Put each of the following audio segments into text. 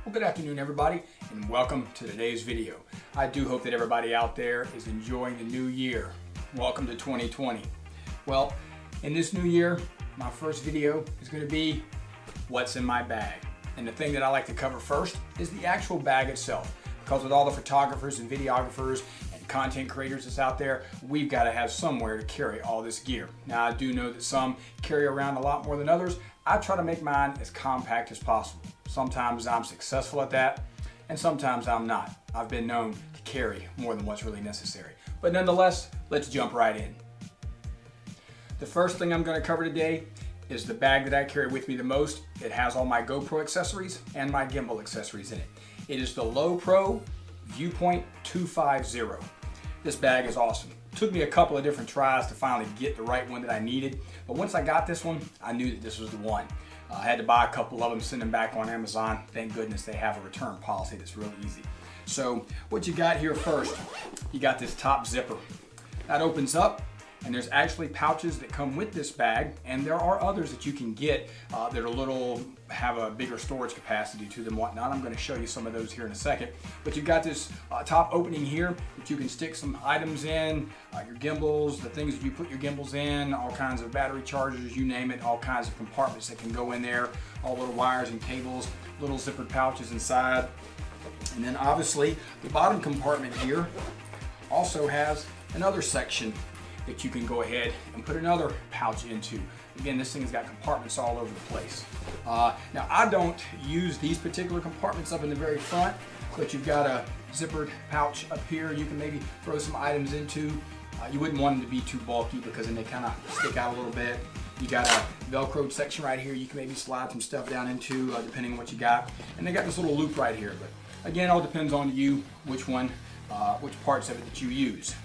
Well, good afternoon everybody, and welcome to today's video. I do hope that everybody out there is enjoying the new year. Welcome to 2020. Well, in this new year, my first video is going to be what's in my bag. And the thing that I like to cover first is the actual bag itself. Because with all the photographers and videographers and content creators that's out there, we've got to have somewhere to carry all this gear. Now, I do know that some carry around a lot more than others. I try to make mine as compact as possible. Sometimes I'm successful at that, and sometimes I'm not. I've been known to carry more than what's really necessary. But nonetheless, let's jump right in. The first thing I'm going to cover today is the bag that I carry with me the most. It has all my GoPro accessories and my gimbal accessories in it. It is the LowPro ViewPoint 250. This bag is awesome. It took me a couple of different tries to finally get the right one that I needed, but once I got this one, I knew that this was the one. I had to buy a couple of them, send them back on Amazon. Thank goodness they have a return policy that's real easy. So what you got here first, you got this top zipper. That opens up, and there's actually pouches that come with this bag, and there are others that you can get that are have a bigger storage capacity to them, whatnot. I'm going to show you some of those here in a second. But you've got this top opening here that you can stick some items in, your gimbals, the things that you put your gimbals in, all kinds of battery chargers, you name it, all kinds of compartments that can go in there, all little wires and cables, little zippered pouches inside. And then obviously the bottom compartment here also has another section that you can go ahead and put another pouch into. Again, this thing's got compartments all over the place. Now, I don't use these particular compartments up in the very front, but you've got a zippered pouch up here you can maybe throw some items into. You wouldn't want them to be too bulky because then they kind of stick out a little bit. You got a Velcroed section right here you can maybe slide some stuff down into depending on what you got. And they got this little loop right here. But again, it all depends on you which parts of it that you use.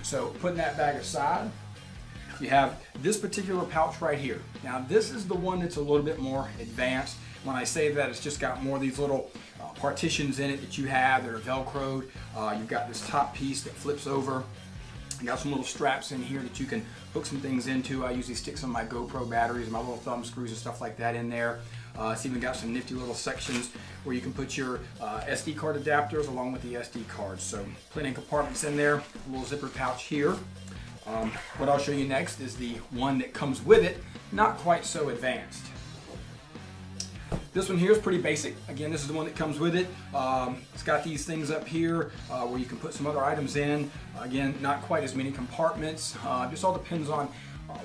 So putting that bag aside, you have this particular pouch right here. Now this is the one that's a little bit more advanced. When I say that, it's just got more of these little partitions in it that you have that are Velcroed. You've got this top piece that flips over. You got some little straps in here that you can hook some things into. I usually stick some of my GoPro batteries, my little thumb screws and stuff like that in there. It's even got some nifty little sections where you can put your SD card adapters along with the SD cards. So plenty of compartments in there, a little zipper pouch here. What I'll show you next is the one that comes with it, not quite so advanced. This one here is pretty basic. Again, this is the one that comes with it. It's got these things up here where you can put some other items in. Again, not quite as many compartments. Just all depends on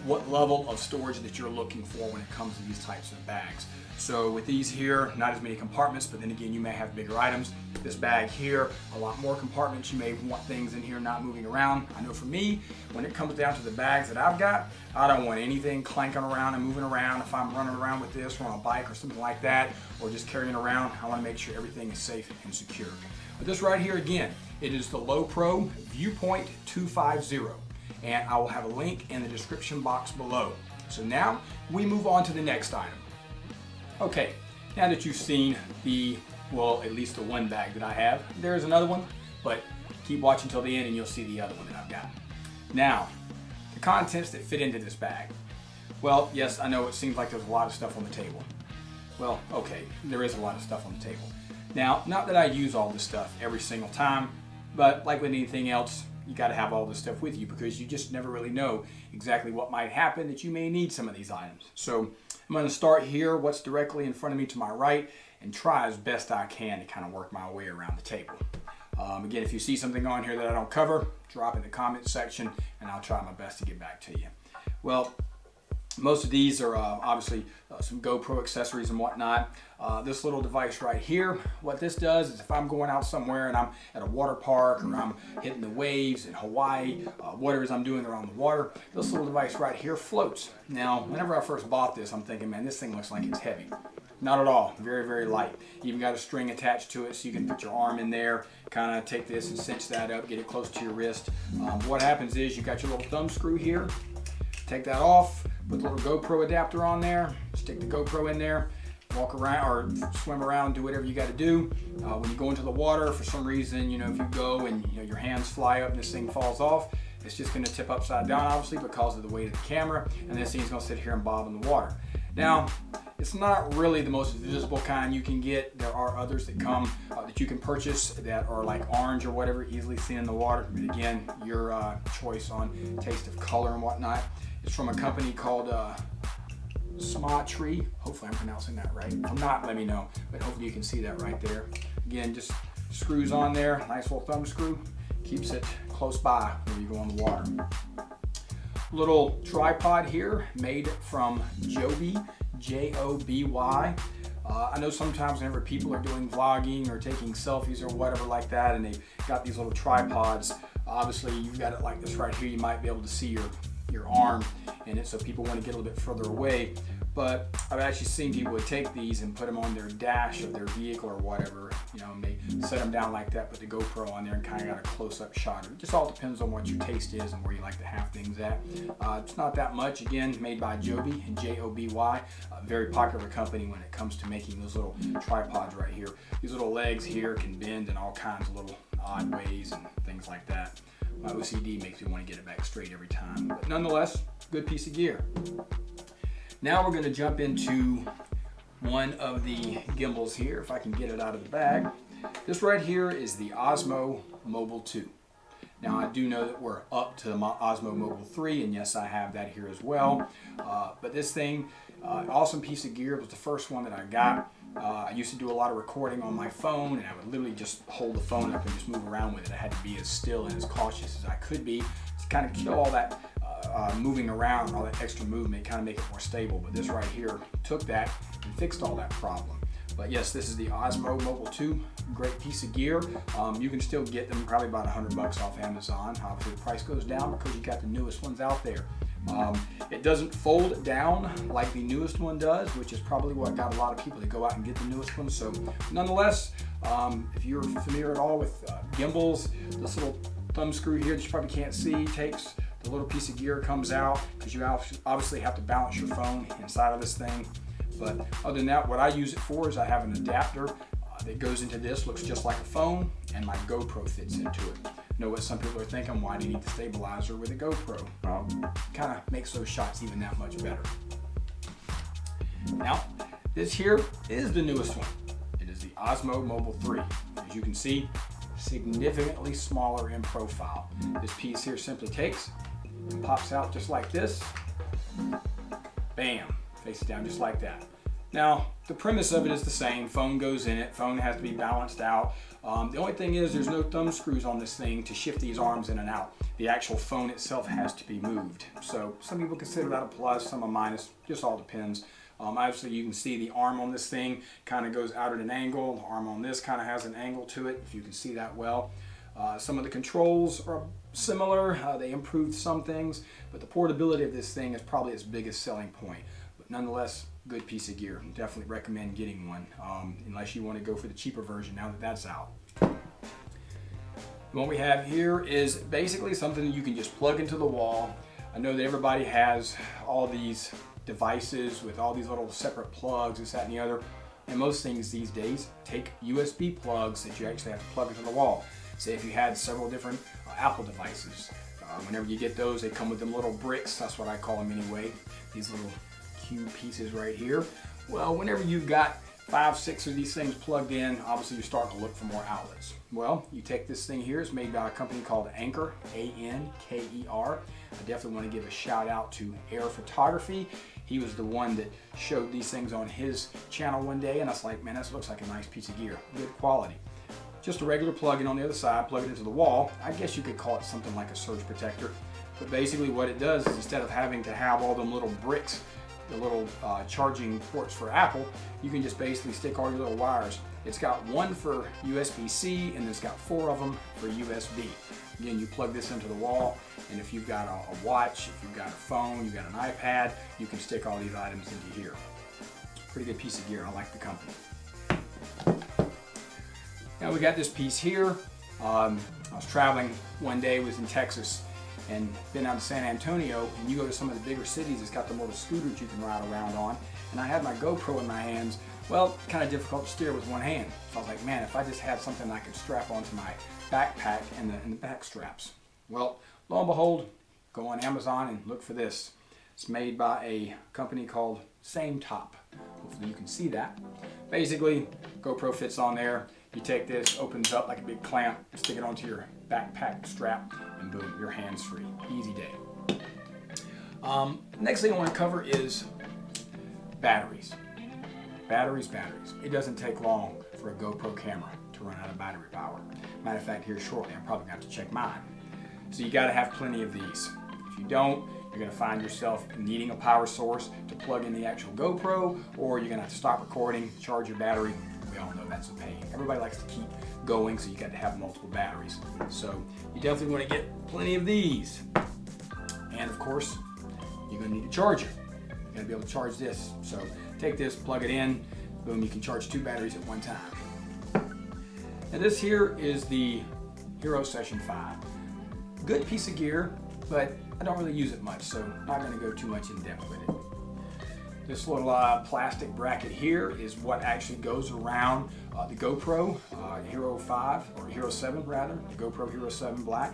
what level of storage that you're looking for when it comes to these types of bags. So with these here, not as many compartments, but then again, you may have bigger items. This bag here, a lot more compartments. You may want things in here not moving around. I know for me, when it comes down to the bags that I've got, I don't want anything clanking around and moving around. If I'm running around with this or on a bike or something like that, or just carrying around, I want to make sure everything is safe and secure. But this right here, again, it is the LowPro ViewPoint 250. And I will have a link in the description box below. So now we move on to the next item. Okay, now that you've seen at least the one bag that I have, there's another one, but keep watching till the end and you'll see the other one that I've got. Now, the contents that fit into this bag. Well, yes, I know it seems like there's a lot of stuff on the table. Well, okay, there is a lot of stuff on the table. Now, not that I use all this stuff every single time, but like with anything else, you got to have all this stuff with you because you just never really know exactly what might happen that you may need some of these items. So I'm going to start here, what's directly in front of me to my right, and try as best I can to kind of work my way around the table. Again, if you see something on here that I don't cover, drop in the comment section and I'll try my best to get back to you. Well, most of these are obviously some GoPro accessories and whatnot. This little device right here, what this does is if I'm going out somewhere and I'm at a water park or I'm hitting the waves in Hawaii, whatever it is I'm doing around the water, this little device right here floats. Now, whenever I first bought this, I'm thinking, man, this thing looks like it's heavy. Not at all, very, very light. You even got a string attached to it so you can put your arm in there, kind of take this and cinch that up, get it close to your wrist. What happens is you got your little thumb screw here, take that off, put the little GoPro adapter on there, stick the GoPro in there, walk around or swim around, do whatever you got to do. When you go into the water, for some reason, if you go and your hands fly up and this thing falls off, it's just going to tip upside down, obviously, because of the weight of the camera, and this thing's going to sit here and bob in the water. Now, It's not really the most visible kind you can get. There are others that come that you can purchase that are like orange or whatever, easily seen in the water. But again, your choice on taste of color and whatnot. It's from a company called Smatree. Hopefully I'm pronouncing that right. If I'm not, let me know. But hopefully you can see that right there. Again, just screws on there. Nice little thumb screw. Keeps it close by when you go on the water. Little tripod here made from JOBY, J-O-B-Y. I know sometimes whenever people are doing vlogging or taking selfies or whatever like that, and they've got these little tripods, obviously you've got it like this right here. You might be able to see your arm in it, so people want to get a little bit further away. But I've actually seen people would take these and put them on their dash of their vehicle or whatever, you know, and they set them down like that, put the GoPro on there and kind of got a close-up shot. It just all depends on what your taste is and where you like to have things at. It's not that much. Again, made by JOBY and J-O-B-Y, a very popular company when it comes to making those little tripods right here. These little legs here can bend in all kinds of little odd ways and things like that. My OCD makes me want to get it back straight every time. But nonetheless, good piece of gear. Now we're going to jump into one of the gimbals here, if I can get it out of the bag. This right here is the OSMO Mobile 2. Now I do know that we're up to the OSMO Mobile 3, and yes, I have that here as well. But this thing, awesome piece of gear. It was the first one that I got. I used to do a lot of recording on my phone, and I would literally just hold the phone up and just move around with it. I had to be as still and as cautious as I could be to kind of kill all that moving around, all that extra movement, kind of make it more stable. But this right here took that and fixed all that problem. But yes, this is the OSMO Mobile 2. Great piece of gear. You can still get them probably about $100 off Amazon. Obviously the price goes down because you got the newest ones out there. It doesn't fold down like the newest one does, which is probably what got a lot of people to go out and get the newest one. So nonetheless, if you're familiar at all with gimbals, this little thumb screw here that you probably can't see takes the little piece of gear, comes out because you obviously have to balance your phone inside of this thing. But other than that, what I use it for is I have an adapter that goes into this, looks just like a phone, and my GoPro fits into it. I know what some people are thinking, why do you need the stabilizer with a GoPro? Well, kind of makes those shots even that much better. Now, this here is the newest one. It is the OSMO Mobile 3. As you can see, significantly smaller in profile. This piece here simply takes and pops out just like this. Bam, faces down just like that. Now, the premise of it is the same. Phone goes in it, phone has to be balanced out. The only thing is there's no thumb screws on this thing to shift these arms in and out. The actual phone itself has to be moved. So some people consider that a plus, some a minus, just all depends. Obviously you can see the arm on this thing kind of goes out at an angle. The arm on this kind of has an angle to it, if you can see that well. Some of the controls are similar. They improved some things, but the portability of this thing is probably its biggest selling point. But nonetheless, good piece of gear. Definitely recommend getting one, unless you want to go for the cheaper version now that that's out. What we have here is basically something that you can just plug into the wall. I know that everybody has all these devices with all these little separate plugs, this, that, and the other. And most things these days take USB plugs that you actually have to plug into the wall. Say if you had several different Apple devices, whenever you get those, they come with them little bricks. That's what I call them anyway. These little cube pieces right here. Well, whenever you've got 5, 6 of these things plugged in, obviously you're starting to look for more outlets. Well, you take this thing here. It's made by a company called Anker, A-N-K-E-R. I definitely want to give a shout out to Air Photography. He was the one that showed these things on his channel one day, and I was like, man, this looks like a nice piece of gear. Good quality. Just a regular plug-in on the other side, plug it into the wall. I guess you could call it something like a surge protector. But basically what it does is instead of having to have all them little bricks, the little charging ports for Apple, you can just basically stick all your little wires. It's got one for USB-C and it's got 4 of them for USB. Again, you plug this into the wall, and if you've got a watch, if you've got a phone, you've got an iPad, you can stick all these items into here. Pretty good piece of gear. I like the company. Now we got this piece here. I was traveling one day, was in Texas, and been out to San Antonio, and you go to some of the bigger cities, it's got the little scooters you can ride around on, and I had my GoPro in my hands. Well, kind of difficult to steer with one hand. So I was like, man, if I just had something I could strap onto my backpack and the back straps. Well, lo and behold, go on Amazon and look for this. It's made by a company called Same Top. Hopefully you can see that. Basically, GoPro fits on there. You take this, opens up like a big clamp, stick it onto your backpack strap, and boom, your hand's free. Easy day. Next thing I want to cover is batteries. Batteries. It doesn't take long for a GoPro camera to run out of battery power. Matter of fact, here shortly, I'm probably going to have to check mine. So you got to have plenty of these. If you don't, you're going to find yourself needing a power source to plug in the actual GoPro, or you're going to have to stop recording, charge your battery. We all know that's a pain. Everybody likes to keep going, so you got to have multiple batteries. So you definitely want to get plenty of these. And of course, you're going to need a charger. You got to be able to charge this. So take this, plug it in, boom, you can charge 2 batteries at one time. Now this here is the Hero Session 5. Good piece of gear, but I don't really use it much, so I'm not going to go too much in depth with it. This little plastic bracket here is what actually goes around the GoPro Hero 5, or Hero 7 rather, the GoPro Hero 7 Black.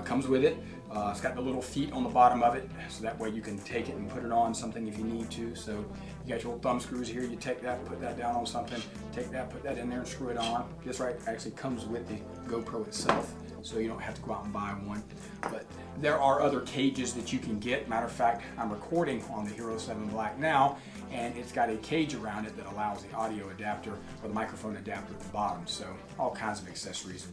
Comes with it. It's got the little feet on the bottom of it, so that way you can take it and put it on something if you need to. So you got your little thumb screws here, you take that, put that down on something, take that, put that in there and screw it on. This right actually comes with the GoPro itself, so you don't have to go out and buy one. But there are other cages that you can get. Matter of fact, I'm recording on the Hero 7 Black now, and it's got a cage around it that allows the audio adapter or the microphone adapter at the bottom, so all kinds of accessories.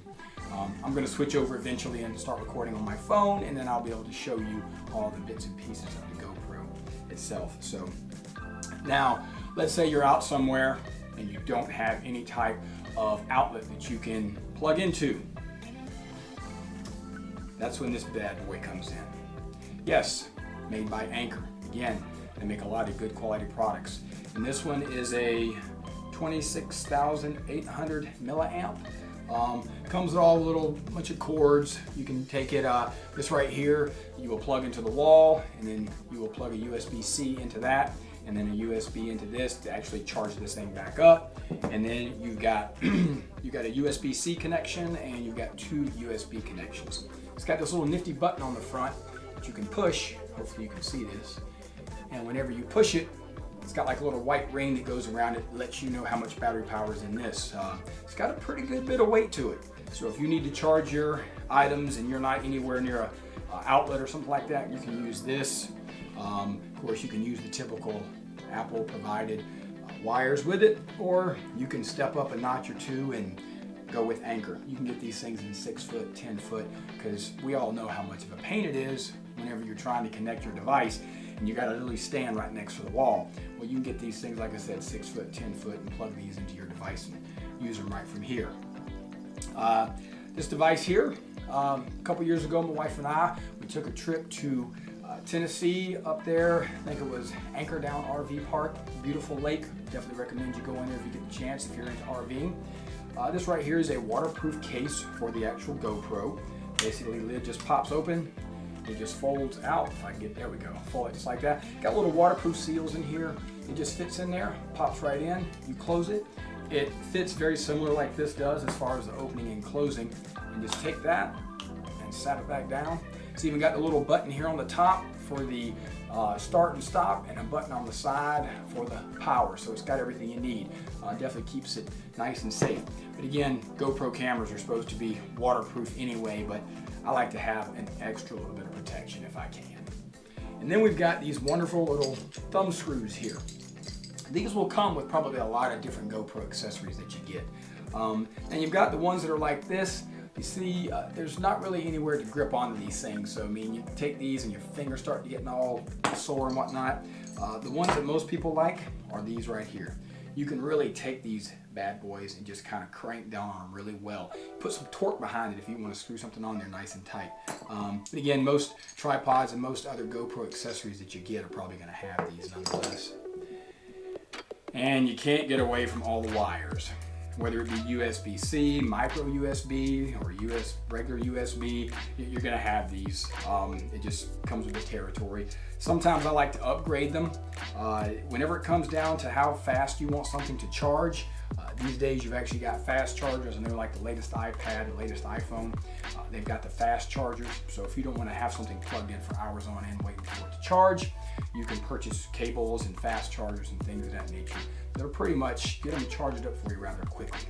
I'm going to switch over eventually and start recording on my phone, and then I'll be able to show you all the bits and pieces of the GoPro itself. So now, let's say you're out somewhere and you don't have any type of outlet that you can plug into. That's when this bad boy comes in. Yes, made by Anker. Again, they make a lot of good quality products. And this one is a 26,800 milliamp. Comes with all a little bunch of cords. You can take it, this right here, you will plug into the wall, and then you will plug a USB-C into that, and then a USB into this to actually charge this thing back up. And then you've got you got a USB-C connection, and you've got 2 USB connections. It's got this little nifty button on the front that you can push. Hopefully you can see this. And whenever you push it, it's got like a little white ring that goes around it, lets you know how much battery power is in this. It's got a pretty good bit of weight to it. So if you need to charge your items and you're not anywhere near a outlet or something like that, you can use this. Of course, you can use the typical Apple provided wires with it, or you can step up a notch or 2 and go with Anker. You can get these things in 6 foot, 10 foot, because we all know how much of a pain it is whenever you're trying to connect your device and you gotta literally stand right next to the wall. Well, you can get these things, like I said, 6 foot, 10 foot, and plug these into your device and use them right from here. This device here, a couple years ago, my wife and I, we took a trip to Tennessee up there. I think it was Anchor Down RV Park, beautiful lake. Definitely recommend you go in there if you get the chance, if you're into RVing. This right here is a waterproof case for the actual GoPro. Basically, lid just pops open. It just folds out. If I can get, there we go, fold it just like that. Got little waterproof seals in here. It just fits in there, pops right in. You close it. It fits very similar like this does as far as the opening and closing. And just take that and snap it back down. It's even got the little button here on the top for the start and stop, and a button on the side for the power. So it's got everything you need. Definitely keeps it nice and safe. But again, GoPro cameras are supposed to be waterproof anyway, but I like to have an extra little bit of protection if I can. And then we've got these wonderful little thumb screws here. These will come with probably a lot of different GoPro accessories that you get. And you've got the ones that are like this. You see, there's not really anywhere to grip onto these things. So I mean, you take these and your fingers start getting all sore and whatnot. The ones that most people like are these right here. You can really take these bad boys and just kind of crank down on them really well. Put some torque behind it if you want to screw something on there nice and tight. But again, most tripods and most other GoPro accessories that you get are probably going to have these nonetheless. And you can't get away from all the wires. Whether it be USB-C, micro USB, or regular USB, you're gonna have these. It just comes with the territory. Sometimes I like to upgrade them. Whenever it comes down to how fast you want something to charge, these days you've actually got fast chargers, and they're like the latest iPad, the latest iPhone. They've got the fast chargers, so if you don't wanna have something plugged in for hours on end waiting for it to charge, you can purchase cables and fast chargers and things of that nature. They're pretty much get them charged up for you rather quickly.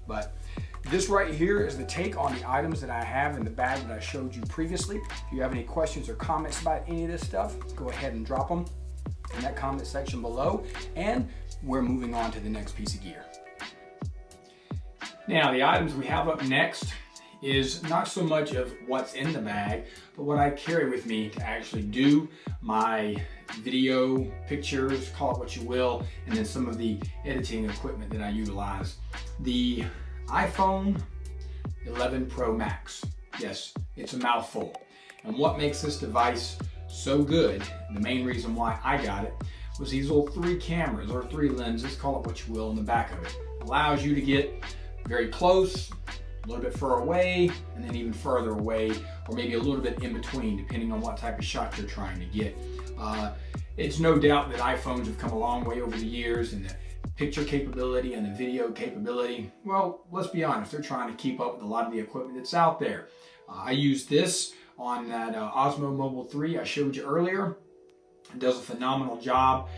But this right here is the take on the items that I have in the bag that I showed you previously. If you have any questions or comments about any of this stuff, go ahead and drop them in that comment section below, and we're moving on to the next piece of gear. Now, the items we have up next is not so much of what's in the bag, but what I carry with me to actually do my video, pictures, call it what you will, and then some of the editing equipment that I utilize. The iPhone 11 Pro Max. Yes, it's a mouthful. And what makes this device so good, the main reason why I got it, was these little 3 cameras or 3 lenses, call it what you will, in the back of it. Allows you to get very close, a little bit further away, and then even further away, or maybe a little bit in between, depending on what type of shot you're trying to get. It's no doubt that iPhones have come a long way over the years, and the picture capability and the video capability, well, let's be honest, they're trying to keep up with a lot of the equipment that's out there. I use this on that OSMO Mobile 3 I showed you earlier. It does a phenomenal job.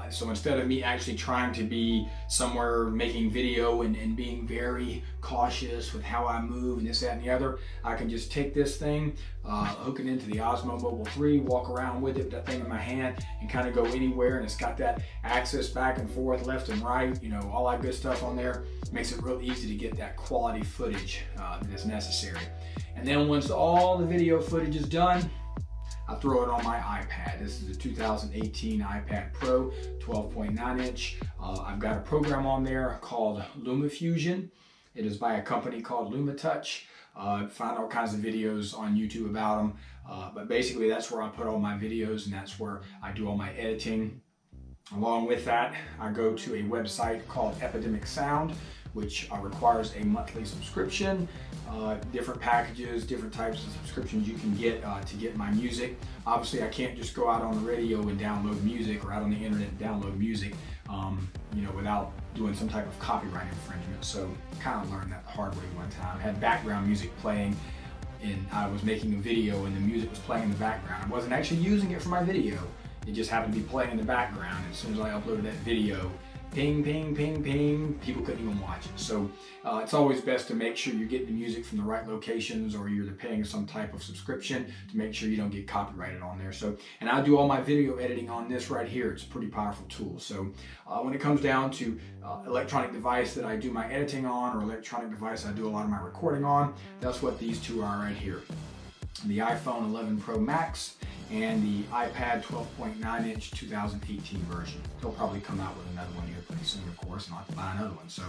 So instead of me actually trying to be somewhere making video and being very cautious with how I move and this, that, and the other, I can just take this thing, hook it into the OSMO Mobile 3, walk around with it with that thing in my hand, and kind of go anywhere. And it's got that access back and forth, left and right, you know, all that good stuff on there. Makes it real easy to get that quality footage that's necessary. And then once all the video footage is done, I throw it on my iPad. This is a 2018 iPad Pro, 12.9 inch. I've got a program on there called LumaFusion. It is by a company called LumaTouch. Find all kinds of videos on YouTube about them. But basically that's where I put all my videos, and that's where I do all my editing. Along with that, I go to a website called Epidemic Sound, which requires a monthly subscription, different packages, different types of subscriptions you can get to get my music. Obviously, I can't just go out on the radio and download music, or out on the internet and download music, you know, without doing some type of copyright infringement. So kind of learned that the hard way one time. I had background music playing, and I was making a video, and the music was playing in the background. I wasn't actually using it for my video. It just happened to be playing in the background. As soon as I uploaded that video, ping, ping, ping, ping, people couldn't even watch it. So it's always best to make sure you're getting the music from the right locations, or you're paying some type of subscription to make sure you don't get copyrighted on there. So, and I do all my video editing on this right here. It's a pretty powerful tool. So when it comes down to electronic device that I do my editing on, or electronic device I do a lot of my recording on, that's what these two are right here. The iPhone 11 Pro Max and the iPad 12.9 inch 2018 version. They'll probably come out with another one here pretty soon, of course, and I'll have to buy another one. So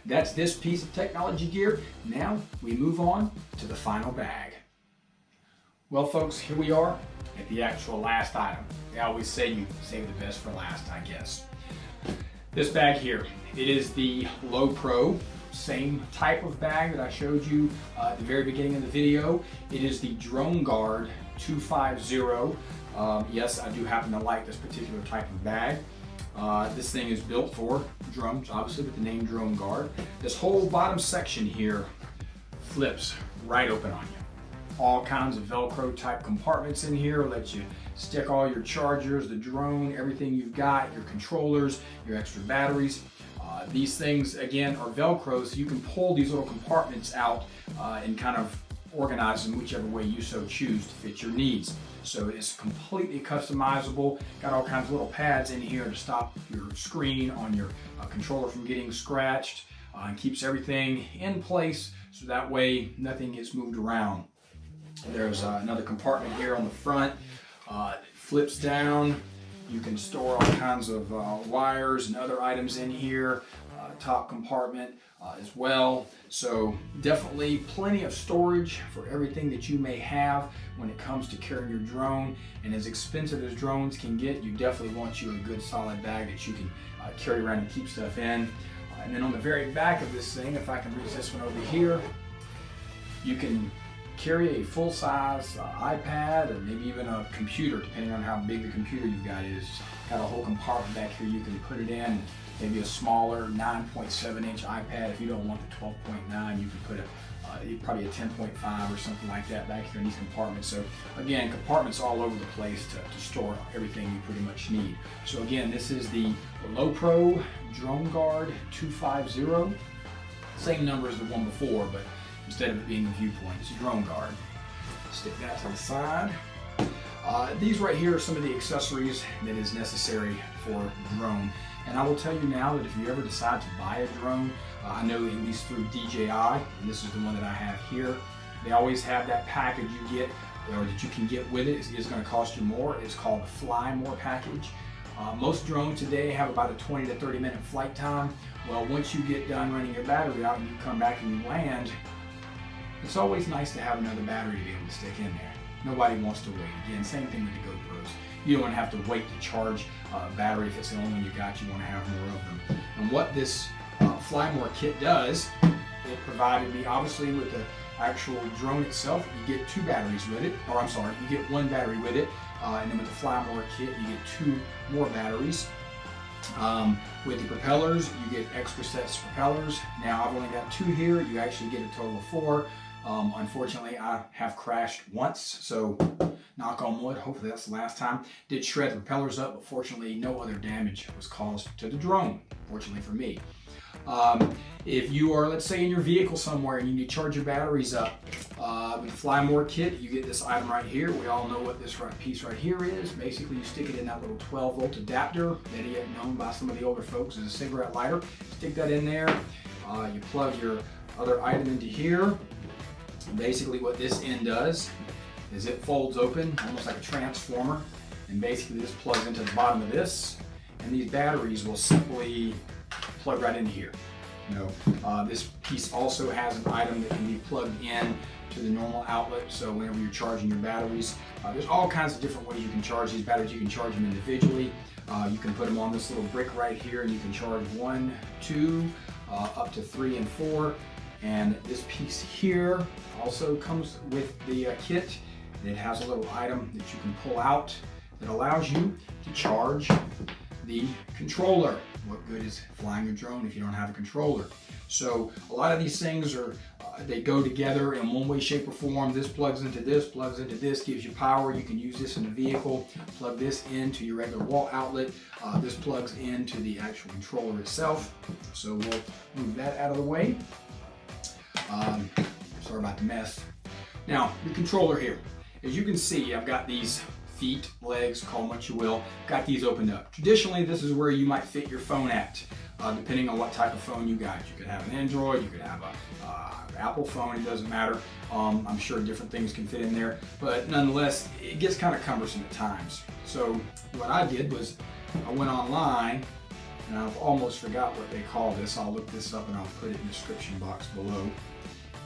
that's this piece of technology gear. Now we move on to the final bag. Well, folks, here we are at the actual last item. They always say you save the best for last, I guess. This bag here, it is the LowPro, same type of bag that I showed you at the very beginning of the video. It is the Drone Guard 250. Yes, I do happen to like this particular type of bag. This thing is built for drones, obviously, with the name Drone Guard. This whole bottom section here flips right open on you. All kinds of Velcro type compartments in here, let you stick all your chargers, the drone, everything you've got, your controllers, your extra batteries. These things, again, are Velcro, so you can pull these little compartments out and kind of organize them whichever way you so choose to fit your needs. So it's completely customizable. Got all kinds of little pads in here to stop your screen on your controller from getting scratched, and keeps everything in place so that way nothing gets moved around. There's another compartment here on the front. It flips down. You can store all kinds of wires and other items in here. Top compartment as well. So definitely plenty of storage for everything that you may have when it comes to carrying your drone. And as expensive as drones can get, you definitely want you a good solid bag that you can carry around and keep stuff in. And then on the very back of this thing, if I can reach this one over here, you can carry a full-size iPad, or maybe even a computer, depending on how big the computer you've got is. Got a whole compartment back here you can put it in, maybe a smaller 9.7-inch iPad. If you don't want the 12.9, you can put probably a 10.5 or something like that back here in these compartments. So again, compartments all over the place to store everything you pretty much need. So again, this is the LowPro Drone Guard 250. Same number as the one before, but instead of it being a viewpoint, it's a drone guard. Stick that to the side. These right here are some of the accessories that is necessary for a drone. And I will tell you now that if you ever decide to buy a drone, I know at least through DJI, and this is the one that I have here, they always have that package you get, or that you can get with it. It's going to cost you more. It's called the Fly More package. Most drones today have about a 20 to 30 minute flight time. Well, once you get done running your battery out and you come back and you land, it's always nice to have another battery to be able to stick in there. Nobody wants to wait. Again, same thing with the GoPros. You don't want to have to wait to charge a battery if it's the only one you got. You want to have more of them. And what this Fly More kit does, it provided me obviously with the actual drone itself. You get two batteries with it, or I'm sorry, you get one battery with it, and then with the Fly More kit, you get two more batteries. With the propellers, you get extra sets of propellers. Now I've only got two here. You actually get a total of four. Unfortunately, I have crashed once, so knock on wood, hopefully that's the last time. Did shred the propellers up, but fortunately no other damage was caused to the drone, fortunately for me. If you are, let's say, in your vehicle somewhere and you need to charge your batteries up, with the Fly More kit, you get this item right here. We all know what this piece right here is. Basically, you stick it in that little 12-volt adapter that is known by some of the older folks as a cigarette lighter. Stick that in there. You plug your other item into here. Basically what this end does is it folds open almost like a transformer, and basically this plugs into the bottom of this, and these batteries will simply plug right into here. This piece also has an item that can be plugged in to the normal outlet, so whenever you're charging your batteries, there's all kinds of different ways you can charge these batteries. You can charge them individually. You can put them on this little brick right here, and you can charge 1, 2, up to 3 and 4. And this piece here also comes with the kit. It has a little item that you can pull out that allows you to charge the controller. What good is flying a drone if you don't have a controller? So a lot of these things are, they go together in one way, shape, or form. This plugs into this, gives you power. You can use this in the vehicle. Plug this into your regular wall outlet. This plugs into the actual controller itself. So we'll move that out of the way. Sorry about the mess. Now, the controller here. As you can see, I've got these feet, legs, call them what you will, got these opened up. Traditionally, this is where you might fit your phone at, depending on what type of phone you got. You could have an Android, you could have an Apple phone, it doesn't matter. I'm sure different things can fit in there, but nonetheless, it gets kind of cumbersome at times. So what I did was I went online, and I've almost forgot what they call this. I'll look this up and I'll put it in the description box below.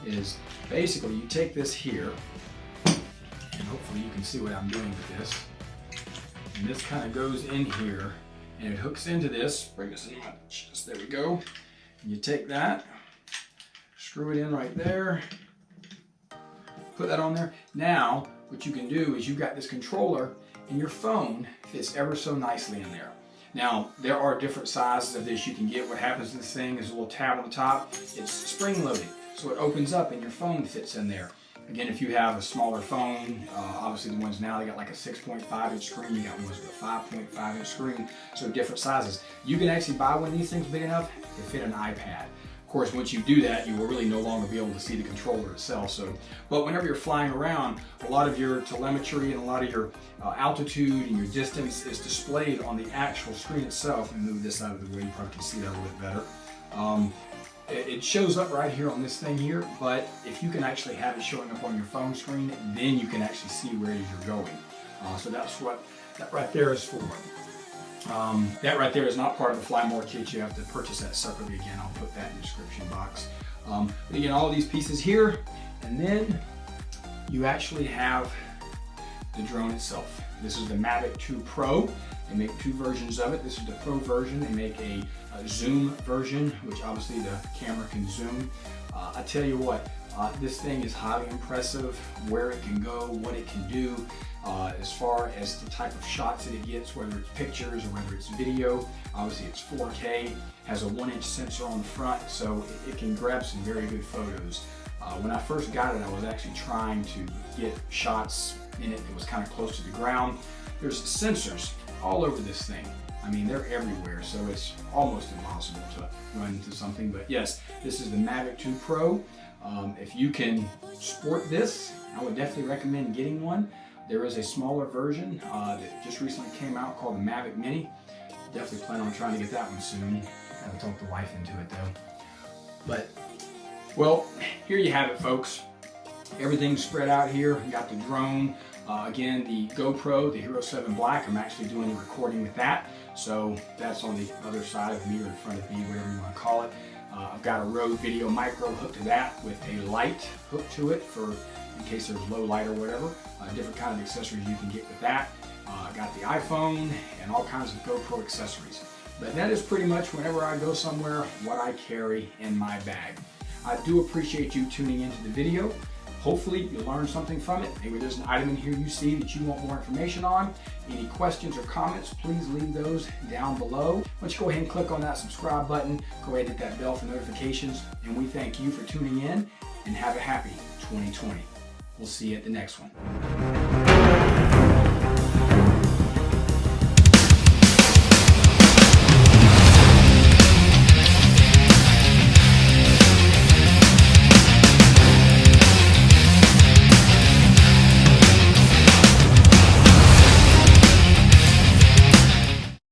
Is basically you take this here, and hopefully you can see what I'm doing with this. And this kind of goes in here, and it hooks into this. Bring this in my chest. There we go. And you take that, screw it in right there, put that on there. Now, what you can do is you've got this controller, and your phone fits ever so nicely in there. Now, there are different sizes of this you can get. What happens in this thing is a little tab on the top. It's spring-loaded, so it opens up and your phone fits in there. Again, if you have a smaller phone, obviously the ones now, they got like a 6.5-inch screen. You got ones with a 5.5-inch screen, so different sizes. You can actually buy one of these things big enough to fit an iPad. Of course, once you do that, you will really no longer be able to see the controller itself. So, but whenever you're flying around, a lot of your telemetry and a lot of your altitude and your distance is displayed on the actual screen itself. Let me move this out of the way, you probably can see that a little bit better. It shows up right here on this thing here, but if you can actually have it showing up on your phone screen, then you can actually see where it is you're going. So that's what that right there is for. That right there is not part of the Fly More kit. You have to purchase that separately. Again, I'll put that in the description box. But again, all of these pieces here, and then you actually have the drone itself. This is the Mavic 2 Pro. They make two versions of it. This is the Pro version. They make a zoom version, which obviously the camera can zoom. I tell you what, this thing is highly impressive, where it can go, what it can do, as far as the type of shots that it gets, whether it's pictures or whether it's video. Obviously it's 4K, has a 1-inch sensor on the front, so it can grab some very good photos. When I first got it, I was actually trying to get shots in it that was kind of close to the ground. There's sensors all over this thing. I mean, they're everywhere, so it's almost impossible to run into something. But yes, this is the Mavic 2 Pro. If you can sport this, I would definitely recommend getting one. There is a smaller version that just recently came out called the Mavic Mini. Definitely plan on trying to get that one soon. Gotta talk the wife into it though. But, well, here you have it, folks. Everything's spread out here. We got the drone. Again, the GoPro, the Hero 7 Black, I'm actually doing the recording with that. So that's on the other side of me or in front of me, whatever you want to call it. I've got a Rode Video Micro hooked to that with a light hooked to it for in case there's low light or whatever. Different kind of accessories you can get with that. I got the iPhone and all kinds of GoPro accessories. But that is pretty much whenever I go somewhere, what I carry in my bag. I do appreciate you tuning into the video. Hopefully you learned something from it. Maybe there's an item in here you see that you want more information on. Any questions or comments, please leave those down below. Why don't you go ahead and click on that subscribe button, go ahead and hit that bell for notifications, and we thank you for tuning in, and have a happy 2020. We'll see you at the next one.